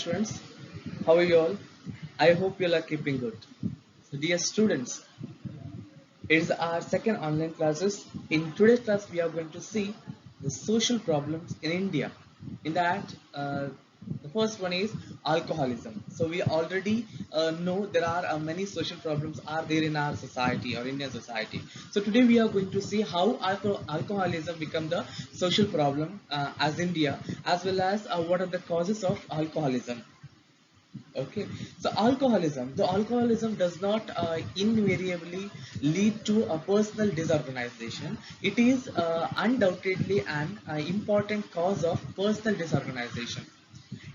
students. How are you all? I hope you all are keeping good. So, dear students, it is our second online classes. In today's class, we are going to see the social problems in India. In that, the first one is alcoholism. So we already know there are many social problems are there in our society or Indian society. So today we are going to see how alcoholism become the social problem as India, as well as what are the causes of alcoholism. Okay, so alcoholism does not invariably lead to a personal disorganization. It is undoubtedly an important cause of personal disorganization.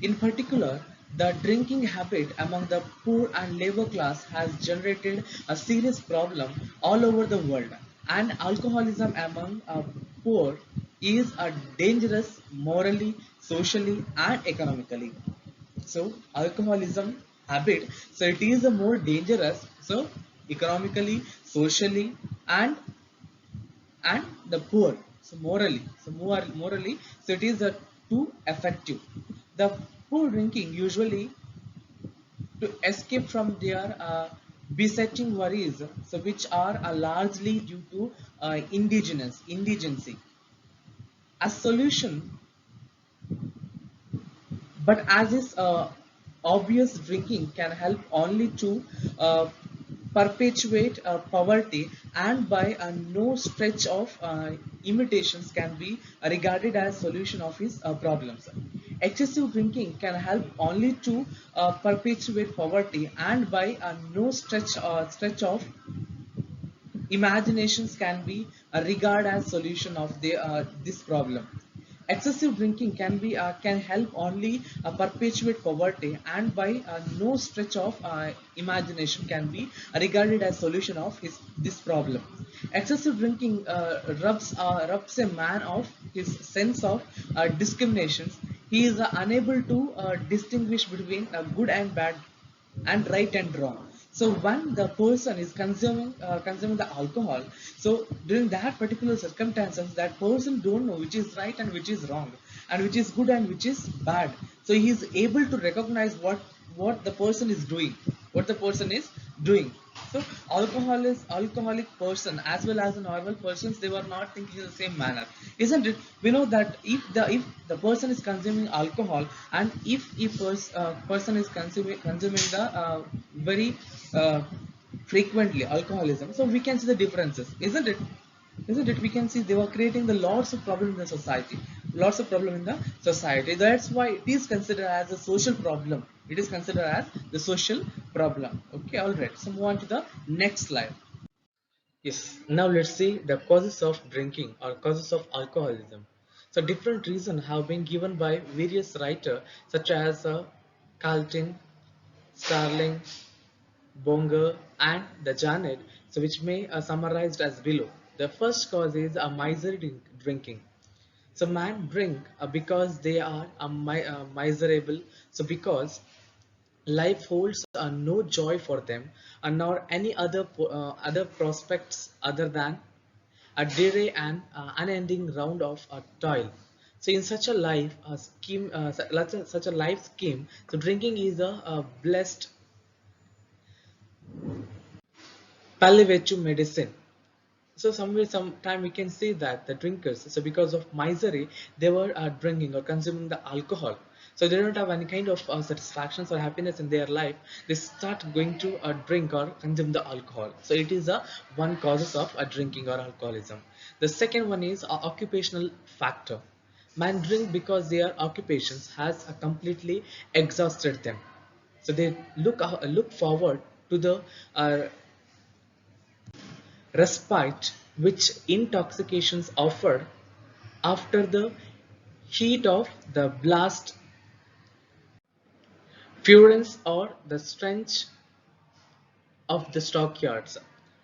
In particular, the drinking habit among the poor and labor class has generated a serious problem all over the world, and alcoholism among poor is a dangerous morally, socially, and economically. So alcoholism habit, so it is a more dangerous, so economically, socially, and the poor, so morally, so it is too effective. The poor drinking usually to escape from their besetting worries, so which are largely due to indigency. A solution, but as is obvious, drinking can help only to perpetuate poverty, and by no stretch of imitations can be regarded as solution of his problems. Excessive drinking can help only to perpetuate poverty, and by no stretch of imaginations can be regarded as solution of this problem. Excessive drinking can help only perpetuate poverty, and by no stretch of imagination can be regarded as solution of this problem. Excessive drinking robs a man of his sense of discrimination. He is unable to distinguish between good and bad, and right and wrong. So when the person is consuming the alcohol, so during that particular circumstances, that person don't know which is right and which is wrong, and which is good and which is bad. So he is able to recognize what the person is doing, what the person is doing. So alcoholic person as well as a normal persons, they were not thinking in the same manner, isn't it? We know that if the person is consuming alcohol, and if person is consuming the very uh, frequently alcoholism, so we can see the differences, isn't it? We can see they were creating the lots of problem in the society, lots of problem in the society. That's why it is considered as a social problem. It is considered as the social problem. Okay, all right, so move on to the next slide. Yes, now let's see the causes of drinking or causes of alcoholism. So different reasons have been given by various writers such as Carlton, Starling, Bonger, and the Janet, so which may summarized as below. The first cause is a miserly drinking. So man drink because they are miserable. So because life holds no joy for them, and nor any other prospects other than a dreary and unending round of toil. So in such a life scheme, such a life scheme, so drinking is a blessed palliative medicine. So somewhere sometime we can say that the drinkers, so because of misery, they were drinking or consuming the alcohol. So they don't have any kind of satisfactions or happiness in their life, they start going to drink or consume the alcohol. So it is a one causes of drinking or alcoholism. The second one is occupational factor. Man drink because their occupations has completely exhausted them. So they look forward to the uh, respite which intoxications offered after the heat of the blast furnace or the stench of the stockyards.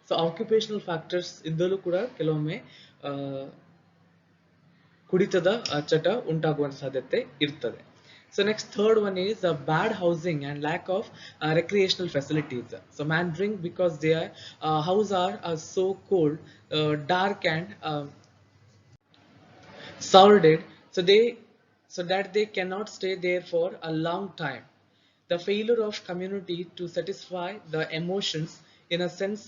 So occupational factors ಇಂದಲೂ ಕೂಡ ಕೆಲವೊಮ್ಮೆ ಕುಡಿತದ ಚಟ ಉಂಟಾಗುವಂತ ಸಾಧ್ಯತೆ ಇರ್ತದೆ. So next third one is bad housing and lack of recreational facilities. So man drink because their house are so cold, dark, and sordid, so that they cannot stay there for a long time. The failure of community to satisfy the emotions in a sense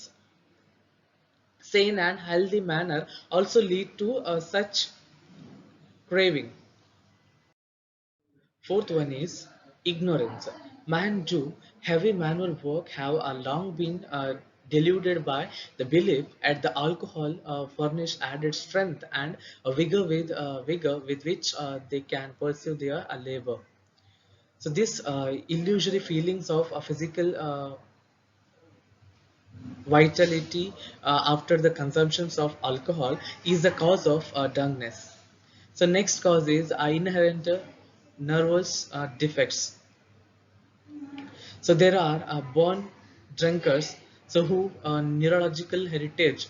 sane and healthy manner also lead to such craving. Fourth one is ignorance. Man do heavy manual work have long been deluded by the belief that the alcohol furnish added strength and vigor with which they can pursue their labor. So this illusory feelings of physical vitality after the consumptions of alcohol is the cause of dullness. So next cause is inherent nervous defects. So there are born drunkards, so who neurological heritage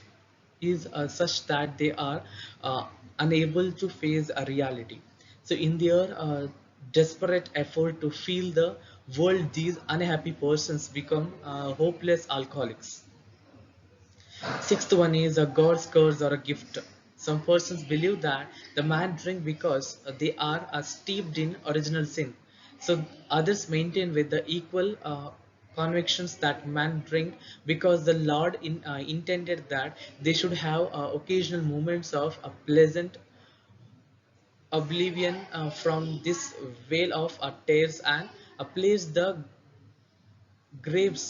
is such that they are unable to face a reality. So in their desperate effort to feel the world, these unhappy persons become hopeless alcoholics. Sixth one is a God's curse or a gift. Some persons believe that the man drink because they are steeped in original sin. So others maintain with the equal convictions that man drink because the Lord intended that they should have occasional moments of a pleasant oblivion from this veil of tears and place the graves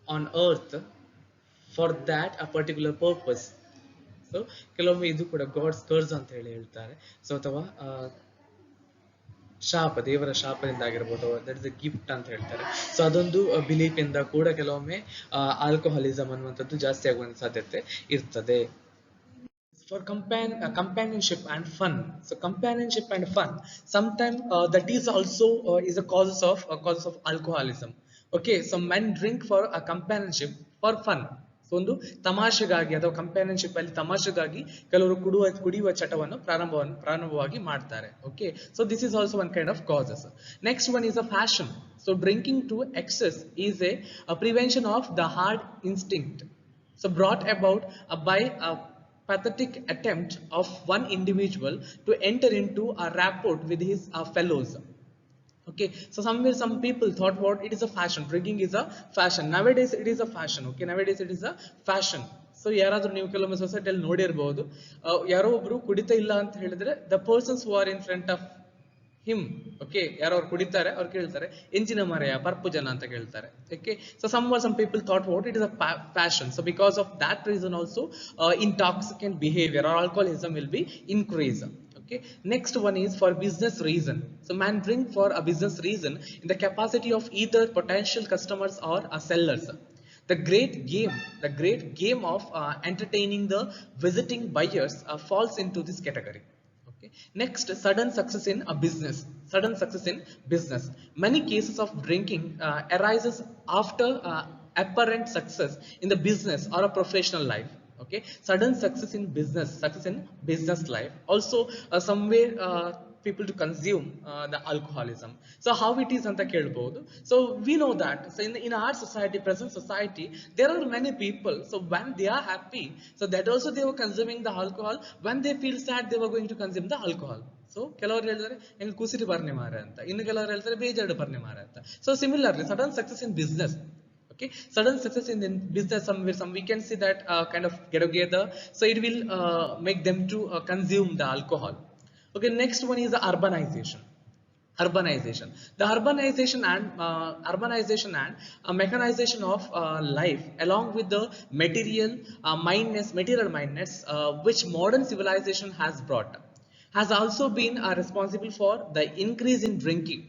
on earth for that a particular purpose. So ಕೆಲವೊಮ್ಮೆ ಇದು ಕೂಡ God's ಕರ್ಸ್ ಅಂತ ಹೇಳಿ ಹೇಳ್ತಾರೆ. So ಅಥವಾ ಶಾಪ, ದೇವರ ಶಾಪದಿಂದ ಆಗಿರ್ಬೋದು, ದಟ್ ಇಸ್ ಅ ಗಿಫ್ಟ್ ಅಂತ ಹೇಳ್ತಾರೆ. ಸೊ ಅದೊಂದು ಬಿಲೀಫ್ ಇಂದ ಕೂಡ ಕೆಲವೊಮ್ಮೆ ಆಲ್ಕೋಹಾಲಿಸಮ್ ಅನ್ನುವಂಥದ್ದು ಜಾಸ್ತಿ ಆಗುವಂತ ಸಾಧ್ಯತೆ ಇರ್ತದೆ. For companionship and fun. So companionship and fun sometimes that is also is a causes of alcoholism. Okay, so men drink for a companionship for fun. So ಒಂದು ತಮಾಷೆಗಾಗಿ ಅಥವಾ ಕಂಪ್ಯಾನಿಯನ್ಶಿಪ್ ಅಲ್ಲಿ ತಮಾಷೆಗಾಗಿ ಕೆಲವರು ಕುಡಿಯುವ ಚಟವನ್ನು ಪ್ರಾರಂಭವಾಗಿ ಮಾಡ್ತಾರೆ. Okay, so this is also one kind of causes. Next one is a fashion. So drinking to excess is a prevention of the hard instinct. So brought about by a pathetic attempt of one individual to enter into a rapport with his fellows. Okay, so somewhere some people thought what it is a fashion, drinking is a fashion. Nowadays it is a fashion. Okay, nowadays it is a fashion. So ಯಾರಾದ್ರೂ ನೀವು ಕೆಲವೊಮ್ಮೆ ಸೊಸೈಟಿಯಲ್ಲಿ ನೋಡಿರ್ಬಹುದು, ಯಾರೋ ಒಬ್ರು ಕುಡಿತಾ ಇಲ್ಲ ಅಂತ ಹೇಳಿದ್ರೆ the persons who are in front of him, okay, ಯಾರೋ ಅವ್ರು ಕುಡಿತಾರೆ, ಅವ್ರು ಕೇಳ್ತಾರೆ ಎಂಜಿನ ಮರೆಯ ಪರ್ಪು ಜನ ಅಂತ ಕೇಳ್ತಾರೆ. Okay, so some people thought what it is a fashion. So because of that reason also intoxicant behavior or alcoholism will be increased. Okay, next one is for business reason. So man drink for a business reason in the capacity of either potential customers or sellers. The great game of entertaining the visiting buyers falls into this category. Okay. Next, sudden success in a business. Sudden success in business. Many cases of drinking arises after apparent success in the business or a professional life. Okay, sudden success in business life. Also, somewhere people to consume the alcoholism. So how it is anta kelbodu. So we know that. So in our society, present society, there are many people. So when they are happy, so that also they were consuming the alcohol. When they feel sad, they were going to consume the alcohol. So ಕೆಲವರು ಹೇಳ್ತಾರೆ ಹೆಂಗೆ ಕೂಸಿರಿ Berne ಮಾರ ಅಂತ, ಇನ್ನು ಕೆಲವರು ಹೇಳ್ತಾರೆ ಬೇಜಾರು Berne ಮಾರ ಅಂತ. So similarly sudden success in business. Okay, sudden success in business, some we can see that kind of get together, so it will make them to consume the alcohol. Okay, next one is the urbanization. The urbanization and mechanization of life, along with the material mindness which modern civilization has brought, has also been responsible for the increase in drinking.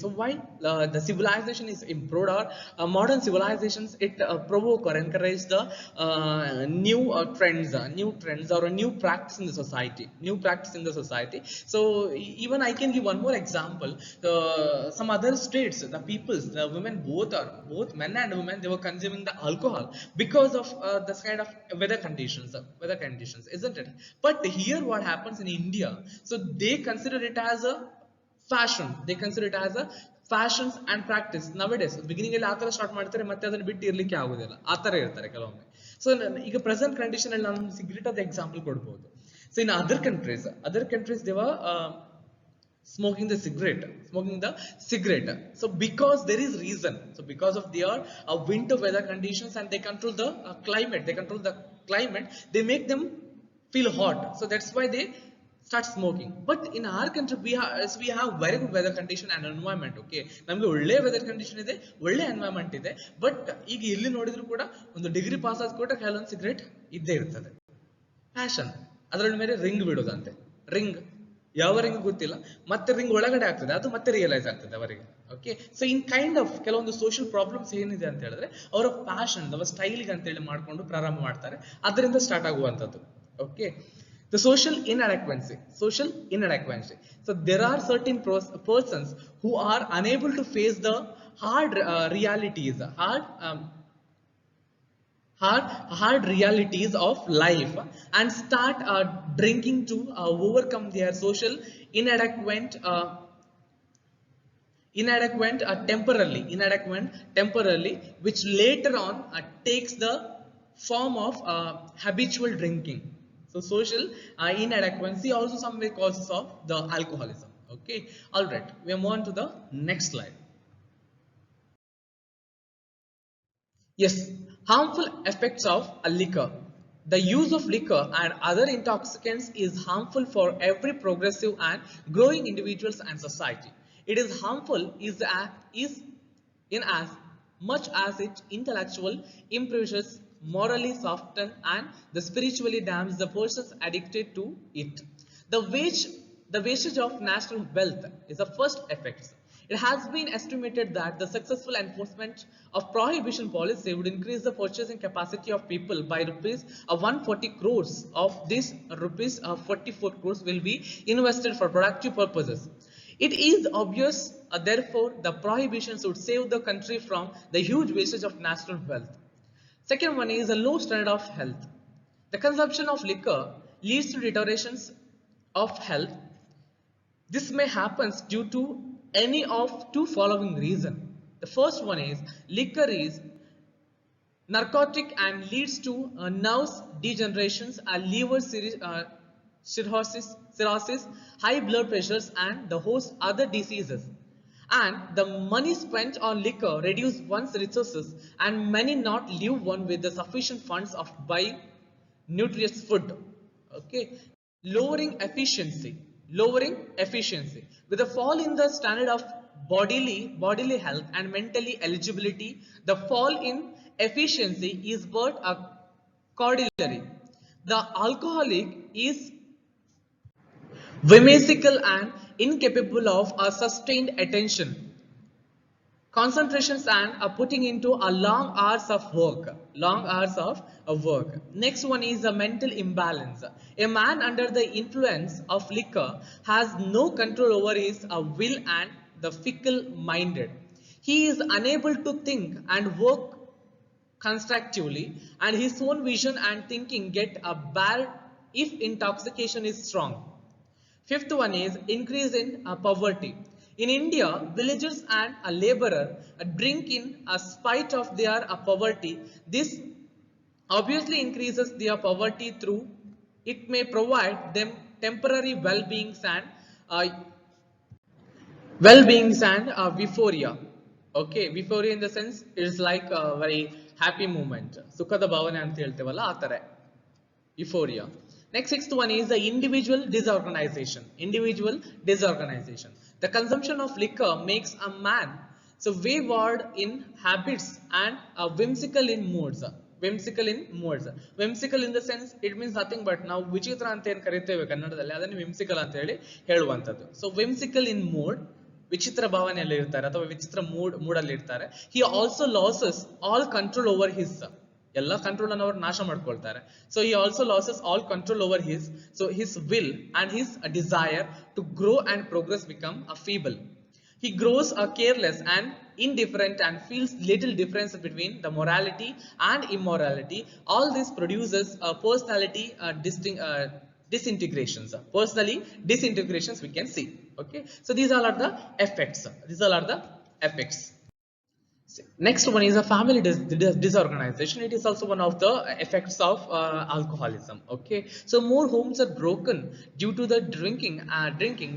So while the civilization is improved, or modern civilizations, it provoke or encourage the new trends or a new practice in the society. So even I can give one more example. Some other states, the peoples, the women, both men and women, they were consuming the alcohol because of this kind of weather conditions, isn't it? But here what happens in India, so they consider it as a fashion. They consider it as a fashions and practice nowadays. Beginning ಅಲ್ಲಿ ಆತರ start ಮಾಡ್ತಾರೆ, ಮತ್ತೆ ಅದನ್ನ ಬಿಟ್ಟು ಇರ್ಲಿಕ್ಕೆ ಆಗುದಿಲ್ಲ, ಆತರ ಇರ್ತಾರೆ ಕೆಲವೊಮ್ಮೆ. ಸೊ ಈಗ ಪ್ರೆಸೆಂಟ್ ಕಂಡೀಷನ್ ಅಲ್ಲಿ ನಾನು ಗ್ರೇಟ್ ಆದ ಎಕ್ಸಾಂಪಲ್ ಕೊಡ್ಬೋದು. So in other countries they were smoking the cigarette. So because there is reason, so because of their winter weather conditions, and they control the climate, they make them feel hot, so that's why they start smoking. But in our country we have very good weather condition and environment. Okay, ನಮಗೆ ಒಳ್ಳೆ weather condition ಇದೆ, ಒಳ್ಳೆ environment ಇದೆ. But ಈಗ ಇಲ್ಲಿ ನೋಡಿದ್ರು ಕೂಡ ಒಂದು ಡಿಗ್ರಿ ಪಾಸ್ ಆದ ಕೂಡ ಕೆಲವೊಂದು ಸಿಗರೇಟ್ ಇದ್ದೇ ಇರ್ತದೆ. ಫ್ಯಾಷನ್, ಅದರ ಮೇಲೆ ರಿಂಗ್ ಬಿಡೋದಂತೆ. ರಿಂಗ್ ಯಾವ ರಿಂಗ್ ಗೊತ್ತಿಲ್ಲ, ಮತ್ತೆ ರಿಂಗ್ ಒಳಗಡೆ ಆಗ್ತದೆ, ಅದು ಮತ್ತೆ ರಿಯಲೈಸ್ ಆಗ್ತದೆ ಅವರಿಗೆ. Okay, so in kind of ಕೆಲವೊಂದು ಸೋಷಿಯಲ್ ಪ್ರಾಬ್ಲಮ್ಸ್ ಏನಿದೆ ಅಂತ ಹೇಳಿದ್ರೆ ಅವರ ಪ್ಯಾಷನ್, ಅವರ ಸ್ಟೈಲ್ಗೆ ಅಂತೇಳಿ ಮಾಡ್ಕೊಂಡು ಪ್ರಾರಂಭ ಮಾಡ್ತಾರೆ, ಅದರಿಂದ ಸ್ಟಾರ್ಟ್ ಆಗುವಂಥದ್ದು. Okay, the social inadequacy. So there are certain persons who are unable to face the hard realities, hard realities of life, and start drinking to overcome their social inadequate temporarily, which later on takes the form of habitual drinking. So social inadequacy also some way causes of the alcoholism. Okay, all right, we move on to the next slide. Yes, harmful effects of liquor. The use of liquor and other intoxicants is harmful for every progressive and growing individuals and society. It is harmful in as much as it intellectual improves, morally soften, and the spiritually damns the persons addicted to it. The wastage of national wealth is the first effect. It has been estimated that the successful enforcement of prohibition policy would increase the purchasing capacity of people by rupees 140 crores. Of this, rupees 44 crores will be invested for productive purposes. It is obvious, therefore, the prohibitions would save the country from the huge wastage of national wealth. Second one is a low standard of health. The consumption of liquor leads to deteriorations of health. This may happen due to any of two following reasons. The first one is liquor is narcotic and leads to nerves degenerations and liver cirrhosis, high blood pressures, and the host other diseases. And the money spent on liquor reduce one's resources, and many not live one with the sufficient funds of buying nutritious food. Okay, lowering efficiency. With a fall in the standard of bodily health and mentally eligibility, the fall in efficiency is but a corollary. The alcoholic is whimsical and incapable of a sustained attention, concentrations, and putting into a long hours of work. Next one is a mental imbalance. A man under the influence of liquor has no control over his will and the fickle minded. He is unable to think and work constructively, and his own vision and thinking get a bad if intoxication is strong. Fifth one is increase in poverty. In India, villagers and a laborer drink in spite of their poverty. This obviously increases their poverty through it may provide them temporary well-beings and euphoria. Okay, euphoria in the sense it is like a very happy moment. ಸುಖದ ಭಾವನೆ ಅಂತ ಹೇಳ್ತೇವಲ್ಲ ಆ ತರ euphoria. Next, sixth one is the individual disorganization. The consumption of liquor makes a man so wayward in habits and whimsical in moods. Whimsical in the sense it means nothing but ನಾವು ವಿಚಿತ್ರ ಅಂತ ಏನು ಕರೀತೇವೆ ಕನ್ನಡದಲ್ಲಿ ಅದನ್ನು whimsical ಅಂತ ಹೇಳಿ ಹೇಳುವಂತದ್ದು. So whimsical in mood, ವಿಚಿತ್ರ ಭಾವನೆಯಲ್ಲಿ ಇರ್ತಾರೆ ಅಥವಾ ವಿಚಿತ್ರ ಮೂಡಲ್ಲಿ ಇರ್ತಾರೆ. He also loses all control over his ಎಲ್ಲ ಕಂಟ್ರೋಲ್ ಅನ್ನು ಅವರು ನಾಶ ಮಾಡ್ಕೊಳ್ತಾರೆ. So he also loses all control over his will and his desire to grow and progress become feeble. He grows careless and indifferent and feels little difference between the morality and immorality. All this produces personality disintegrations. Personally disintegrations we can see. Okay, so these all are the effects. Next one is a family disorganization. It is also one of the effects of alcoholism. Okay, so more homes are broken due to the drinking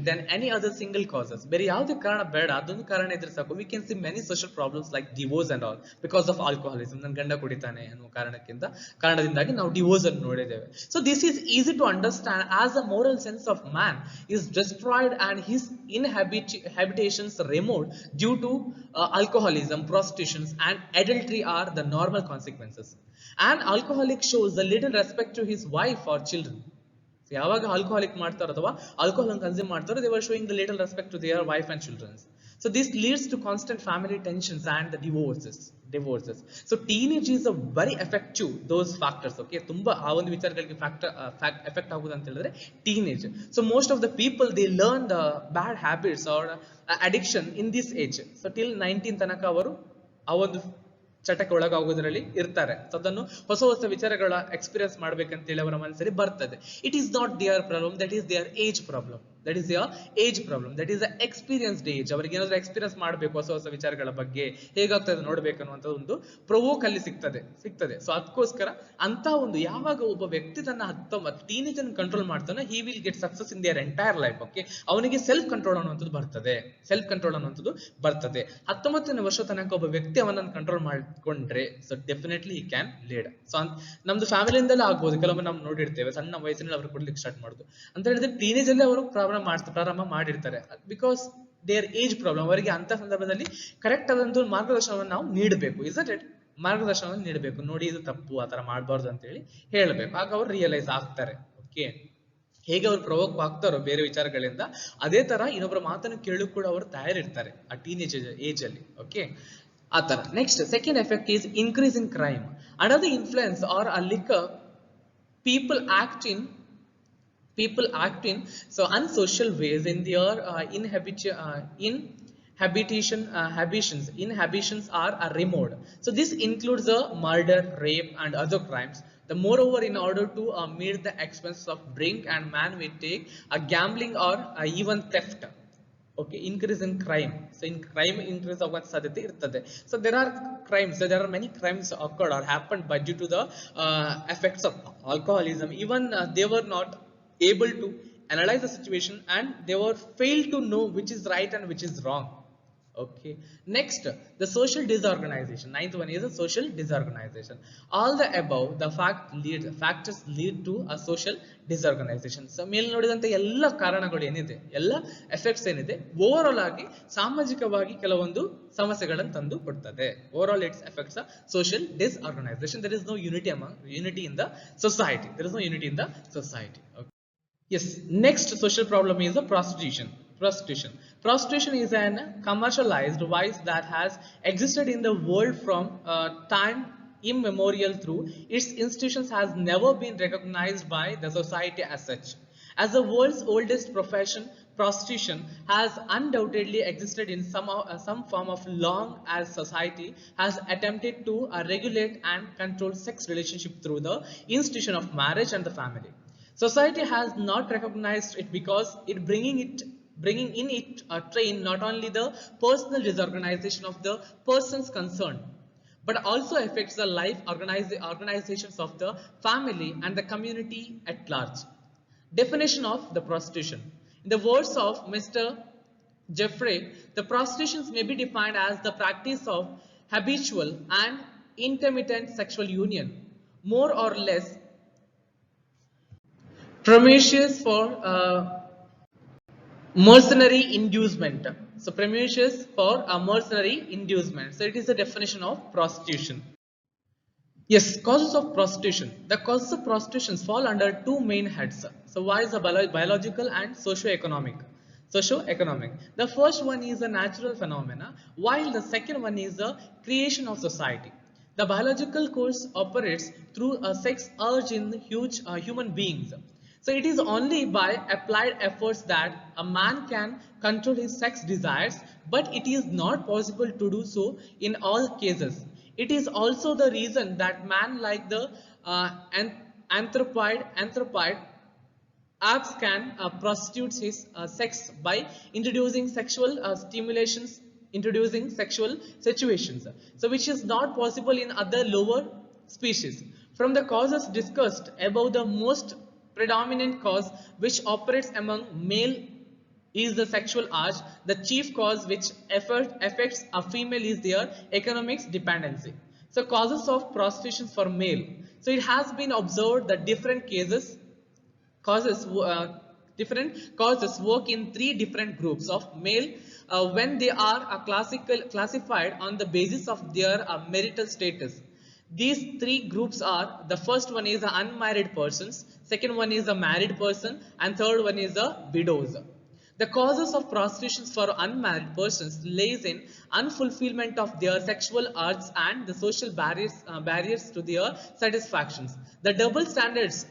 than any other single causes. ಬೇರೆ ಯಾವುದೇ ಕಾರಣ ಬೇಡ, ಅದೊಂದು ಕಾರಣ ಇದ್ರೆ ಸಾಕು. We can see many social problems like divorce and all because of alcoholism. ನನ್ನ ಗಂಡ ಕುಡಿತಾನೆ ಅನ್ನೋ ಕಾರಣದಿಂದಾಗಿ ನಾವು divorce ಅನ್ನು ನೋಡಿದ್ದೇವೆ. So this is easy to understand as the moral sense of man is destroyed and his habitations removed due to alcoholism, prostitution, and adultery are the normal consequences. An alcoholic shows the little respect to his wife or children. So, ಯಾವಾಗ alcoholic ಮಾಡ್ತಾರೋ ಅಥವಾ alcohol consume ಮಾಡ್ತಾರೋ they were showing the little respect to their wife and children. So this leads to constant family tensions and the divorces. So teenage is a very effective those factors. Okay, ತುಂಬಾ ಆ ಒಂದು ವಿಚಾರಗಳಿಗೆ effect ಆಗುವುದು ಅಂತ ಹೇಳಿದ್ರೆ teenage. So most of the people they learn the bad habits or addiction in this age. So till 19 ತನಕ ಅವರು ಆ ಒಂದು ಚಟಕ್ಕೆ ಒಳಗಾಗೋದ್ರಲ್ಲಿ ಇರ್ತಾರೆ. ಸೊ ಅದನ್ನು ಹೊಸ ಹೊಸ ವಿಚಾರಗಳ ಎಕ್ಸ್ಪೀರಿಯನ್ಸ್ ಮಾಡ್ಬೇಕಂತೇಳಿ ಅವರ ಮನಸ್ಸಲ್ಲಿ ಬರ್ತದೆ. It is not their problem, that is their age problem. That is their age problem, that is a experienced age. ಅವ್ರಿಗೆ ಏನಾದ್ರು ಎಕ್ಸ್ಪೀರಿಯನ್ಸ್ ಮಾಡಬೇಕು ಹೊಸ ಹೊಸ ವಿಚಾರಗಳ ಬಗ್ಗೆ, ಹೇಗಾಗ್ತದೆ ನೋಡ್ಬೇಕು ಅನ್ನುವಂಥ ಒಂದು ಪ್ರವೋಕ್ ಅಲ್ಲಿ ಸಿಗ್ತದೆ. ಸೊ ಅದಕ್ಕೋಸ್ಕರ ಅಂತ ಒಂದು ಯಾವಾಗ ಒಬ್ಬ ವ್ಯಕ್ತಿ ತನ್ನ 19 ಟೀನೇಜ್ ಅನ್ನು ಕಂಟ್ರೋಲ್ ಮಾಡ್ತಾನೆ, he will get success in their entire life. Okay, ಅವನಿಗೆ ಸೆಲ್ಫ್ ಕಂಟ್ರೋಲ್ ಅನ್ನುವಂಥದ್ದು ಬರ್ತದೆ. 19ನೇ ವರ್ಷ ತನಕ ಒಬ್ಬ ವ್ಯಕ್ತಿ ಅವನನ್ನು ಕಂಟ್ರೋಲ್ ಮಾಡ್ಕೊಂಡ್ರೆ so definitely he can lead. So ನಮ್ದು ಫ್ಯಾಮಿಲಿಯಿಂದಲೇ ಆಗ್ಬೋದು. ಕೆಲವೊಮ್ಮೆ ನಾವು ನೋಡಿರ್ತೇವೆ ಸಣ್ಣ ವಯಸ್ಸಿನಲ್ಲಿ ಅವರು ಕೊಡ್ಲಿಕ್ಕೆ ಸ್ಟಾರ್ಟ್ ಮಾಡುದು ಅಂತ ಹೇಳಿದ್ರೆ ಟೀನೇಜ್ ಅಲ್ಲಿ ಅವರು ಪ್ರಾರಂಭ ಮಾಡಿರ್ತಾರೆ. Because there age problem. ಅವರಿಗೆ ಅಂತ ಸಂದರ್ಭದಲ್ಲಿ ಕರೆಕ್ಟ್ ಆದಂತ ಮಾರ್ಗದರ್ಶನವನ್ನು ನಾವು ನೀಡಬೇಕು. ಮಾರ್ಗದರ್ಶನವನ್ನು ನೀಡಬೇಕು. ನೋಡಿ ಇದು ತಪ್ಪು, ಆತರ ಮಾಡಬಾರ್ದು ಅಂತ ಹೇಳಿ ಹೇಳಬೇಕು. ಆಗ ಅವರು ರಿಯಲೈಸ್ ಆಗ್ತಾರೆ. ಓಕೆ, ಹೇಗೆ ಅವ್ರು ಪ್ರವೋಕ್ ಆಗ್ತಾರೋ ಬೇರೆ ವಿಚಾರಗಳಿಂದ, ಅದೇ ತರ ಇನ್ನೊಬ್ಬರ ಮಾತನ್ನು ಕೇಳಲು ಕೂಡ ಅವರು ತಯಾರಿರ್ತಾರೆ ಆ ಟೀನೇಜ್ ಏಜ್ ಅಲ್ಲಿ. ಓಕೆ, ಆ ತರ. Next second effect is increase in crime. Under the influence or a liquor, people act in so unsocial ways in their inhibitions are removed. So this includes the murder, rape, and other crimes. The moreover, in order to meet the expenses of drink, and man will take a gambling or even theft. Okay, increase in crime. So in crime increase ಆಗುವ ಸಾಧ್ಯತೆ ಇರ್ತದೆ. So there are many crimes occurred or happened by due to the effects of alcoholism. Even they were not able to analyze the situation and they were failed to know which is right and which is wrong. Okay, next the social disorganization. Ninth one is a social disorganization. All the above the factors lead to a social disorganization. So ಮೇಲೆ ನೋಡಿದಂತ ಎಲ್ಲ ಕಾರಣಗಳು ಏನಿದೆ, ಎಲ್ಲ effects ಏನಿದೆ, over all ಆಗಿ ಸಾಮಾಜಿಕವಾಗಿ ಕೆಲವೊಂದು ಸಮಸ್ಯೆಗಳನ್ನು ತಂದು ಕೊಡ್ತದೆ. Over all it's effects a social disorganization. There is no unity in the society. Okay. Yes, next social problem is the prostitution. Prostitution is an commercialized vice that has existed in the world from time immemorial. Through its institutions has never been recognized by the society as such. As the world's oldest profession, prostitution has undoubtedly existed in some form of long as society has attempted to regulate and control sex relationship through the institution of marriage and the family. Society has not recognized it because it bringing in it a train not only the personal disorganization of the persons concerned, but also affects the life organizations of the family and the community at large. Definition of the prostitution. In the words of Mr. Jeffrey, the prostitutions may be defined as the practice of habitual and intermittent sexual union, more or less promiscuous for mercenary inducement. So promiscuous for a mercenary inducement. So it is the definition of prostitution. Yes, causes of prostitution. The causes of prostitution fall under two main heads. So why is the biological and socio-economic? The first one is a natural phenomena, while the second one is the creation of society. The biological course operates through a sex urge in human beings. So it is only by applied efforts that a man can control his sex desires, but it is not possible to do so in all cases. It is also the reason that man, like the anthropoid apes, can prostitute his sex by introducing sexual stimulations introducing sexual situations, so which is not possible in other lower species. From the causes discussed above, the most predominant cause which operates among male is the sexual urge. The chief cause which affects a female is their economics dependency. So causes of prostitution for male. So it has been observed that causes different causes work in three different groups of male when they are classified on the basis of their marital status. These three groups are: the first one is the unmarried persons, second one is a married person, and third one is the widows. The causes of prostitution for unmarried persons lays in unfulfillment of their sexual urges and the social barriers to their satisfactions. The double standards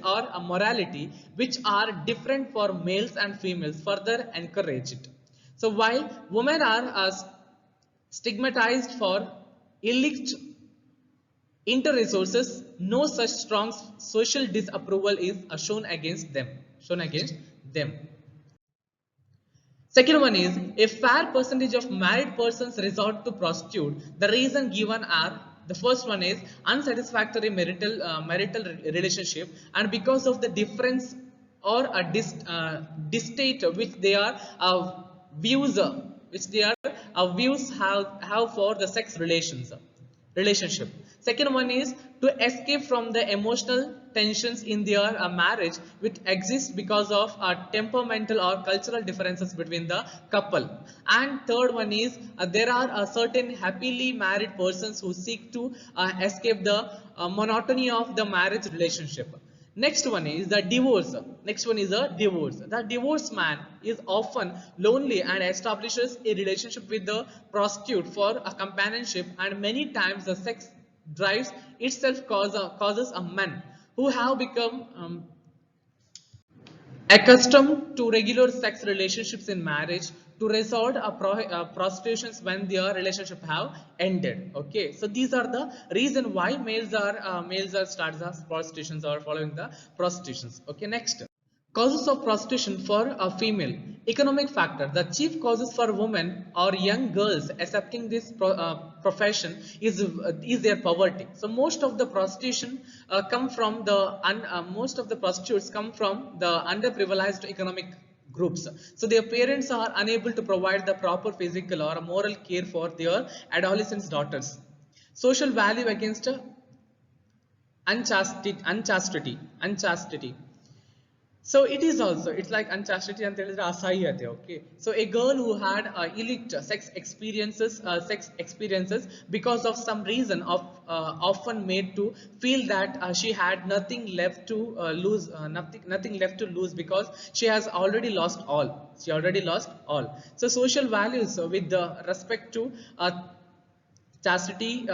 are a morality which are different for males and females further encourage it. So while women are stigmatized for illicit inter-resources, no such strong social disapproval is shown against them. Second one is a fair percentage of married persons resort to prostitute. The reason given are: the first one is unsatisfactory marital relationship, and because of the difference or a distate which they are views which they are views have for the sex relationship. Second one is to escape from the emotional tensions in their marriage which exists because of temperamental or cultural differences between the couple. And third one is there are certain happily married persons who seek to escape the monotony of the marriage relationship. Next one is the divorce. Next one is a divorce. The divorced man is often lonely and establishes a relationship with the prostitute for a companionship, and many times the sex drives itself causes a man who have become accustomed to regular sex relationships in marriage to resort prostitutions when their relationship have ended. Okay, so these are the reason why males are started as prostitutions or following the prostitutions. Okay, next, causes of prostitution for a female. Economic factor. The chief causes for women or young girls accepting this profession is their poverty. So most of the prostitution come from most of the prostitutes come from the underprivileged economic groups. So their parents are unable to provide the proper physical or moral care for their adolescent daughters. Social value against unchastity. So it is also, it's like unchastity and there is asahiyate. Okay, so a girl who had elite sex experiences because of some reason of often made to feel that she had nothing left to nothing left to lose because she has already lost all. So social values with the respect to chastity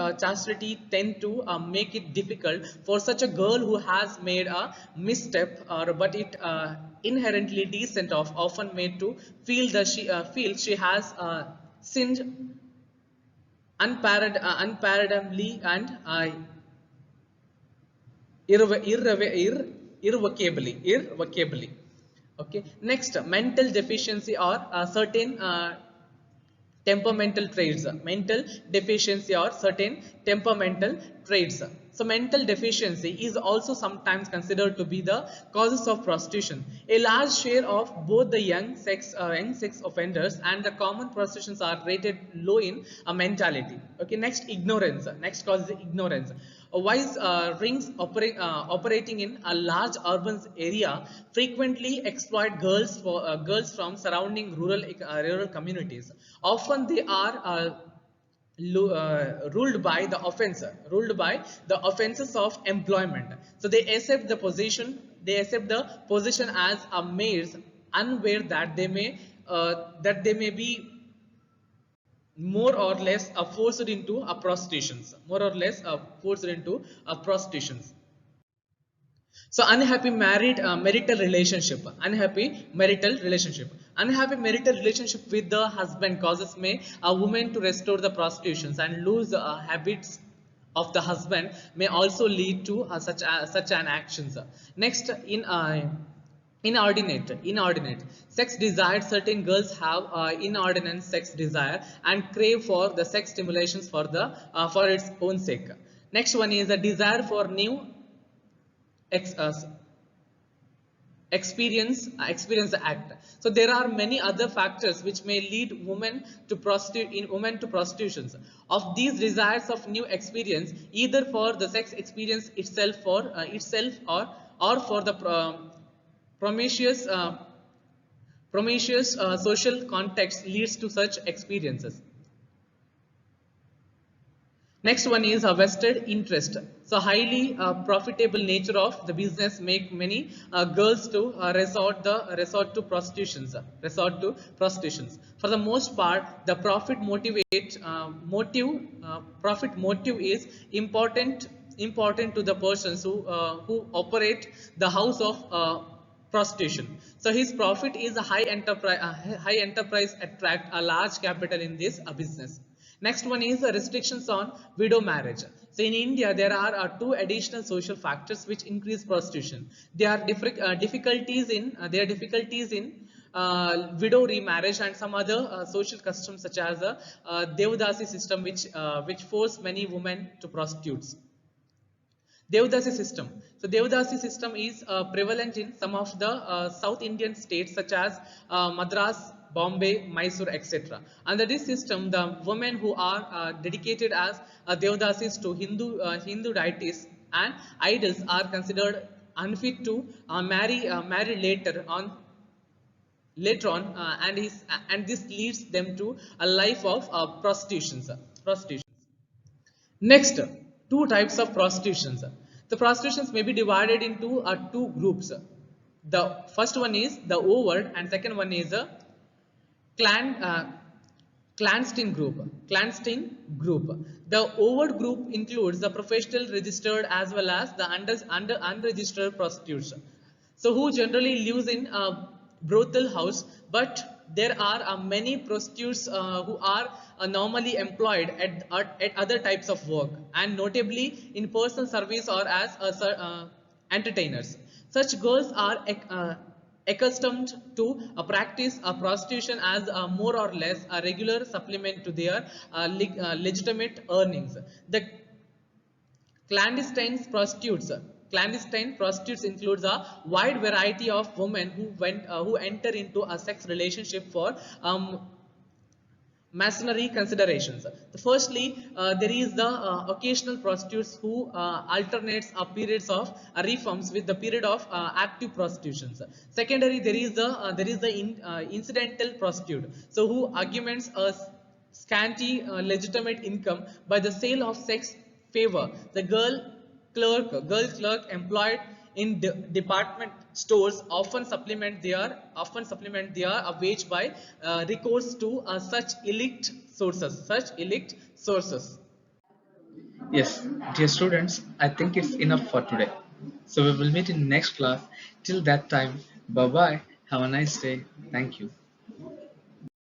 tend to make it difficult for such a girl who has made a misstep, but it inherently decent of often made to feel that she feels she has sinned unpardonably and irrevocably. Okay, next, mental deficiency or certain temperamental traits. Mental deficiency or certain temperamental traits. So mental deficiency is also sometimes considered to be the causes of prostitution. A large share of both the young sex offenders and the common prostitutions are rated low in mentality. Okay, next, ignorance. Next cause is ignorance. Wise rings operating in a large urban area frequently exploit girls from surrounding rural communities. Often they are ruled by the offenses of employment. So they accept the position as a maids, unaware that they may be more or less forced into a prostitutions. So unhappy marital relationship with the husband causes may a woman to restore the prostitutions and lose habits of the husband may also lead to such an actions. Next, in Inordinate sex desire. Certain girls have inordinate sex desire and crave for the sex stimulations for the for its own sake. Next one is a desire for new ex, uh, experience the act. So there are many other factors which may lead women to prostitutions. Of these desires of new experience, either for the sex experience itself, or for the promiscuous social context leads to such experiences. Next one is a vested interest. So highly profitable nature of the business make many girls to resort to prostitutions. For the most part, the profit motive is important to the persons who operate the house of prostitution. So his profit is a high enterprise attract a large capital in this business. Next one is the restrictions on widow marriage. So in India, there are two additional social factors which increase prostitution. There are difficulties in widow remarriage and some other social customs such as the Devdasi system, which force many women to prostitutes. Devdasi system. So Devdasi system is prevalent in some of the South Indian states such as Madras, Bombay, Mysore, etc. Under this system, the women who are dedicated as Devdasis to Hindu deities and idols are considered unfit to marry later on, and this leads them to a life of prostitution. Next, two types of prostitutions. The prostitutions may be divided into two groups. The first one is the overt, and second one is a clan clandestine group. The overt group includes the professional registered as well as the unregistered prostitutes. So who generally lives in a brothel house, but there are many prostitutes who are normally employed at other types of work, and notably in personal service or as entertainers. Such girls are accustomed to practice prostitution as more or less a regular supplement to their legitimate earnings. The clandestine prostitutes includes a wide variety of women who enter into a sex relationship for masonry considerations. Firstly, there is the occasional prostitutes who alternates periods of reforms with the period of active prostitutions. Secondary, there is the incidental prostitute, so who arguments a scanty legitimate income by the sale of sex favor. The girl clerk employed in department stores often supplement their wage by recourse to such illicit sources. Yes, dear students, I think it's enough for today. So we will meet in next class. Till that time, bye bye. Have a nice day. Thank you.